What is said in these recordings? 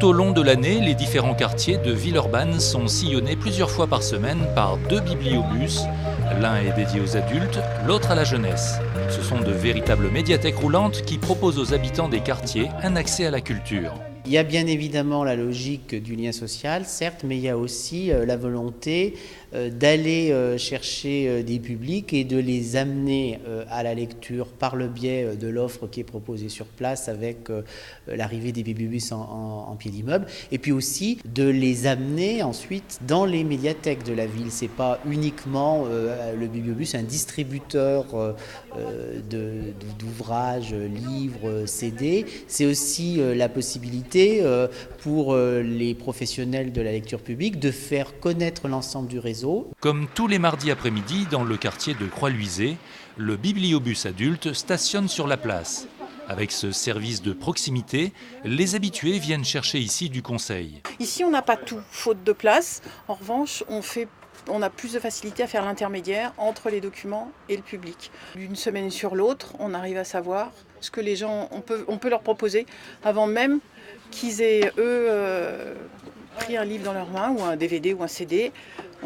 Tout au long de l'année, les différents quartiers de Villeurbanne sont sillonnés plusieurs fois par semaine par 2 bibliobus. L'un est dédié aux adultes, l'autre à la jeunesse. Ce sont de véritables médiathèques roulantes qui proposent aux habitants des quartiers un accès à la culture. Il y a bien évidemment la logique du lien social, certes, mais il y a aussi la volonté d'aller chercher des publics et de les amener à la lecture par le biais de l'offre qui est proposée sur place avec l'arrivée des bibliobus en pied d'immeuble, et puis aussi de les amener ensuite dans les médiathèques de la ville. C'est pas uniquement le bibliobus, un distributeur d'ouvrages, livres, CD, c'est aussi la possibilité pour les professionnels de la lecture publique de faire connaître l'ensemble du réseau. Comme tous les mardis après-midi, dans le quartier de Croix-Luisée, le bibliobus adulte stationne sur la place. Avec ce service de proximité, les habitués viennent chercher ici du conseil. Ici, on n'a pas tout, faute de place. En revanche, on a plus de facilité à faire l'intermédiaire entre les documents et le public. D'une semaine sur l'autre, on arrive à savoir ce que les gens, on peut leur proposer avant même qu'ils aient, pris un livre dans leurs mains, ou un DVD ou un CD.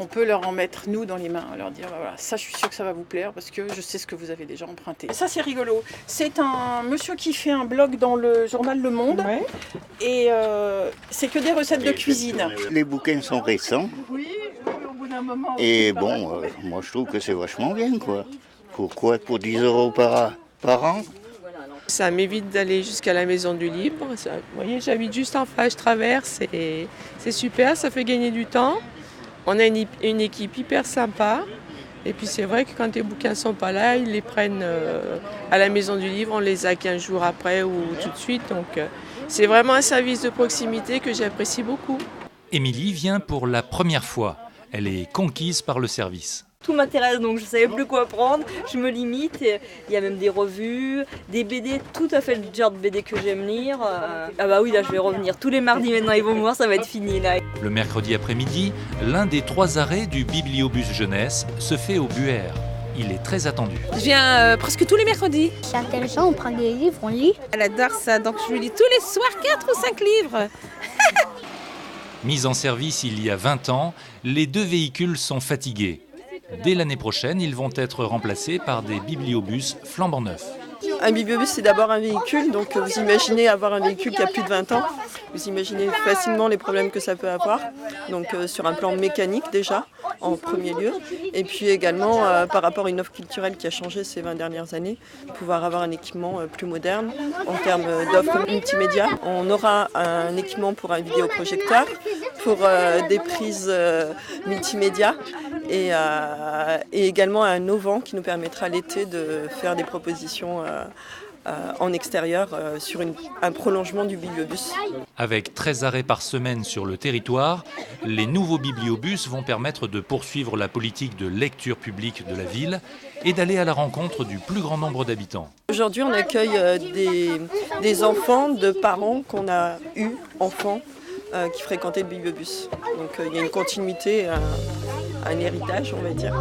On peut leur en mettre, nous, dans les mains, leur dire, voilà, ça, je suis sûre que ça va vous plaire, parce que je sais ce que vous avez déjà emprunté. Ça, c'est rigolo. C'est un monsieur qui fait un blog dans le journal Le Monde, ouais. Et c'est que des recettes de cuisine. Les bouquins sont récents. Oui, au bout d'un moment. Et bon, moi, je trouve que c'est vachement bien, quoi. Pourquoi? Pour 10 € par an? Ça m'évite d'aller jusqu'à la maison du livre. Ça, vous voyez, j'habite juste en face, je traverse, et c'est super, ça fait gagner du temps. On a une équipe hyper sympa. Et puis c'est vrai que quand les bouquins ne sont pas là, ils les prennent à la maison du livre. On les a 15 jours après ou tout de suite. Donc c'est vraiment un service de proximité que j'apprécie beaucoup. Émilie vient pour la première fois. Elle est conquise par le service. Tout m'intéresse, donc je ne savais plus quoi prendre, je me limite, il y a même des revues, des BD, tout à fait le genre de BD que j'aime lire. Ah bah oui, là je vais revenir tous les mardis maintenant, ils vont me voir, ça va être fini là. Le mercredi après-midi, l'un des 3 arrêts du bibliobus jeunesse se fait au Buère. Il est très attendu. Je viens presque tous les mercredis. C'est intéressant, on prend des livres, on lit. Elle adore ça, donc je lui lis tous les soirs 4 ou 5 livres. Mis en service il y a 20 ans, les 2 véhicules sont fatigués. Dès l'année prochaine, ils vont être remplacés par des bibliobus flambant neufs. Un bibliobus, c'est d'abord un véhicule, donc vous imaginez avoir un véhicule qui a plus de 20 ans. Vous imaginez facilement les problèmes que ça peut avoir, donc sur un plan mécanique déjà, en premier lieu. Et puis également, par rapport à une offre culturelle qui a changé ces 20 dernières années, pouvoir avoir un équipement plus moderne en termes d'offres multimédia. On aura un équipement pour un vidéoprojecteur, pour des prises multimédia, et également un auvent qui nous permettra l'été de faire des propositions en extérieur sur un prolongement du bibliobus. Avec 13 arrêts par semaine sur le territoire, les nouveaux bibliobus vont permettre de poursuivre la politique de lecture publique de la ville et d'aller à la rencontre du plus grand nombre d'habitants. Aujourd'hui, on accueille des enfants de parents qu'on a eu enfants qui fréquentaient le bibliobus. Donc il y a une continuité, un héritage, on va dire.